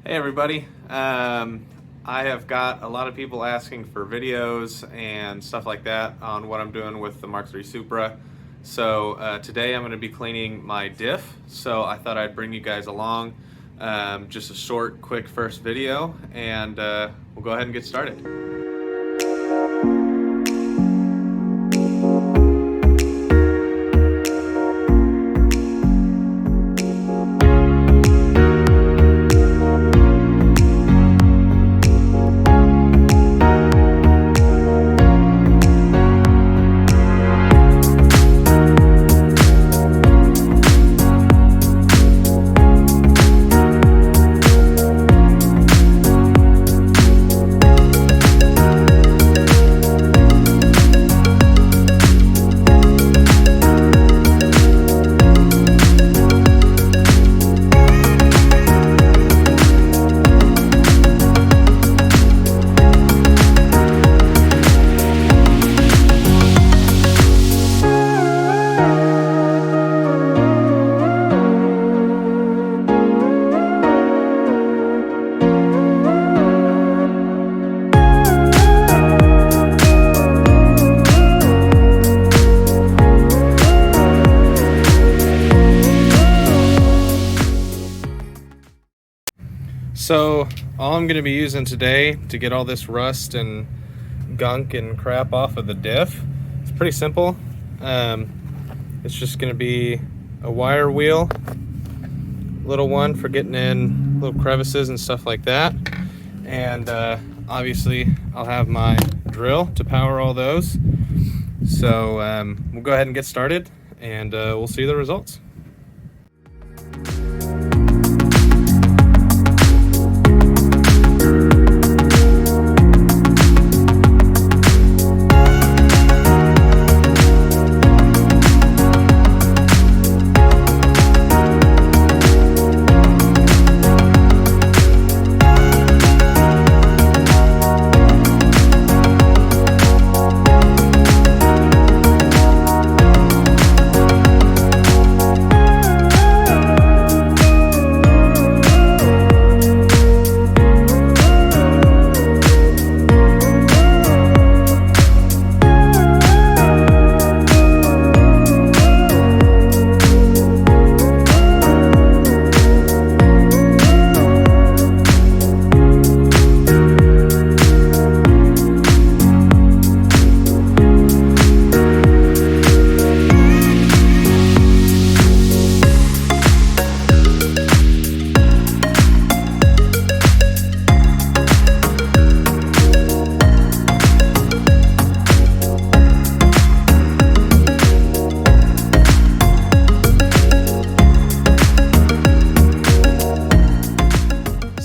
Hey everybody, I have got a lot of people asking for videos and stuff like that on what I'm doing with the MK3 Supra. So today I'm going to be cleaning my diff, so I thought I'd bring you guys along. Just a short, quick first video, and we'll go ahead and get started. So all I'm going to be using today to get all this rust and gunk and crap off of the diff, it's pretty simple. It's just going to be a wire wheel, little one for getting in little crevices and stuff like that, and obviously I'll have my drill to power all those. So we'll go ahead and get started, and we'll see the results.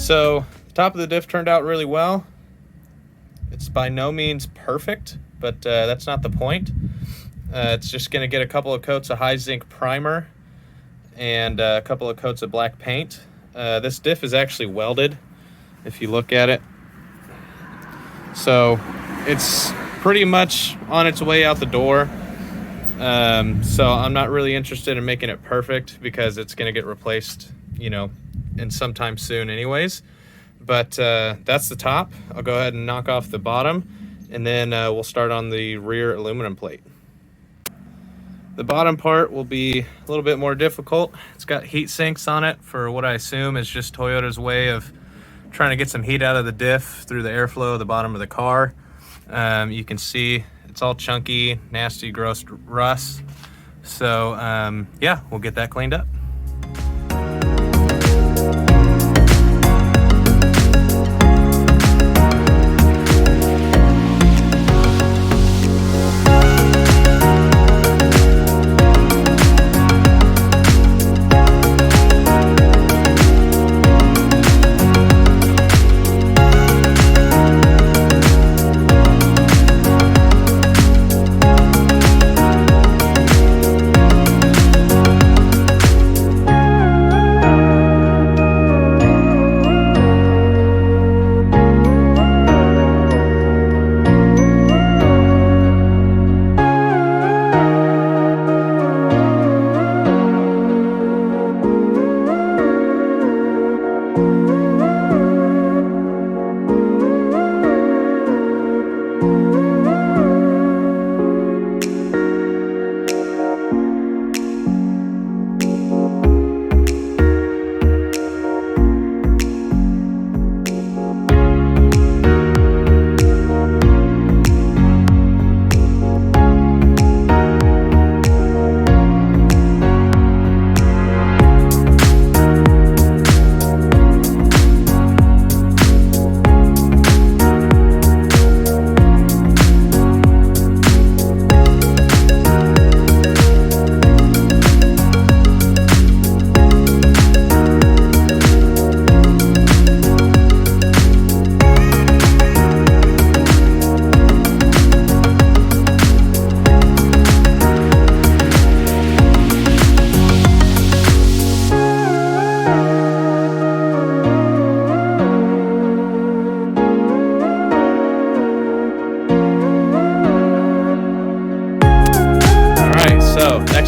So the top of the diff turned out really well. It's by no means perfect, but that's not the point. It's just going to get a couple of coats of high zinc primer and a couple of coats of black paint. This diff is actually welded, if you look at it. So it's pretty much on its way out the door. So I'm not really interested in making it perfect because it's going to get replaced, you know, in sometime soon anyways. But that's the top. I'll go ahead and knock off the bottom, and then we'll start on the rear aluminum plate. The bottom part will be a little bit more difficult. It's got heat sinks on it for what I assume is just Toyota's way of trying to get some heat out of the diff through the airflow at the bottom of the car. You can see it's all chunky, nasty, gross rust. So yeah, we'll get that cleaned up.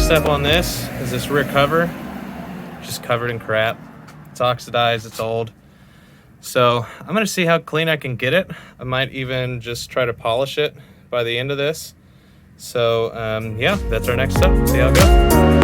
step on this is this rear cover, just covered in crap. It's oxidized, it's old. So I'm gonna see how clean I can get it. I might even just try to polish it by the end of this. So yeah, that's our next step. See how it goes.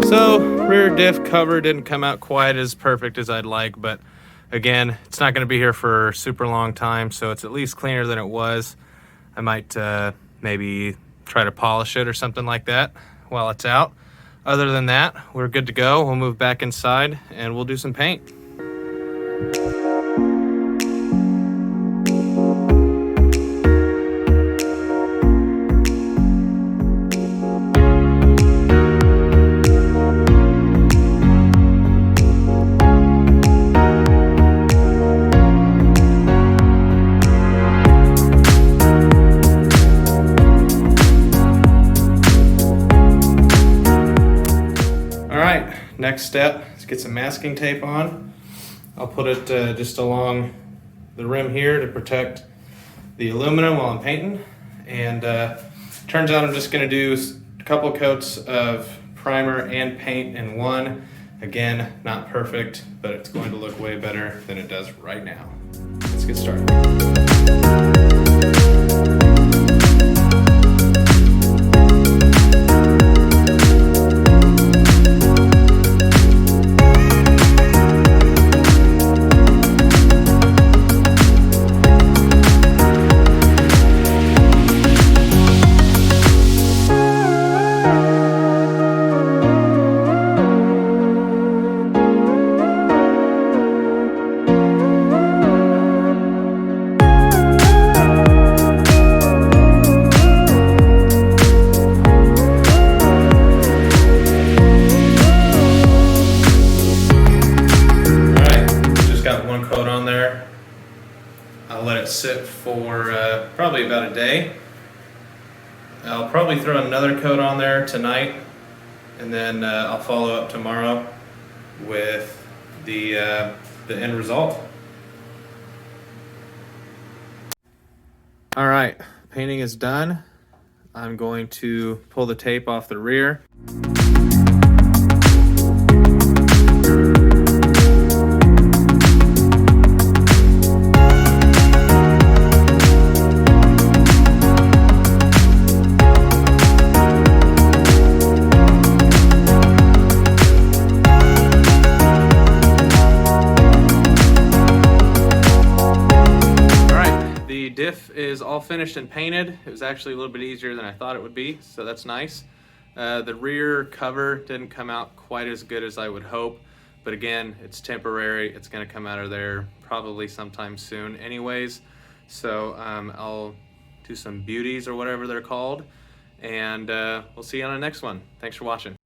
So rear diff cover didn't come out quite as perfect as I'd like, but again, it's not going to be here for a super long time, so it's at least cleaner than it was. I might maybe try to polish it or something like that while it's out. Other than that, we're good to go. We'll move back inside and we'll do some paint. Next step is get some masking tape on. I'll put it just along the rim here to protect the aluminum while I'm painting. And turns out I'm just gonna do a couple coats of primer and paint in one. Again, not perfect, but it's going to look way better than it does right now. Let's get started. I'll let it sit for probably about a day. I'll probably throw another coat on there tonight, and then I'll follow up tomorrow with the end result. All right, painting is done. I'm going to pull the tape off the rear. diff is all finished and painted. It was actually a little bit easier than I thought it would be, so that's nice. The rear cover didn't come out quite as good as I would hope, but again, it's temporary. It's gonna come out of there probably sometime soon anyways. So I'll do some beauties or whatever they're called, and we'll see you on the next one. Thanks for watching.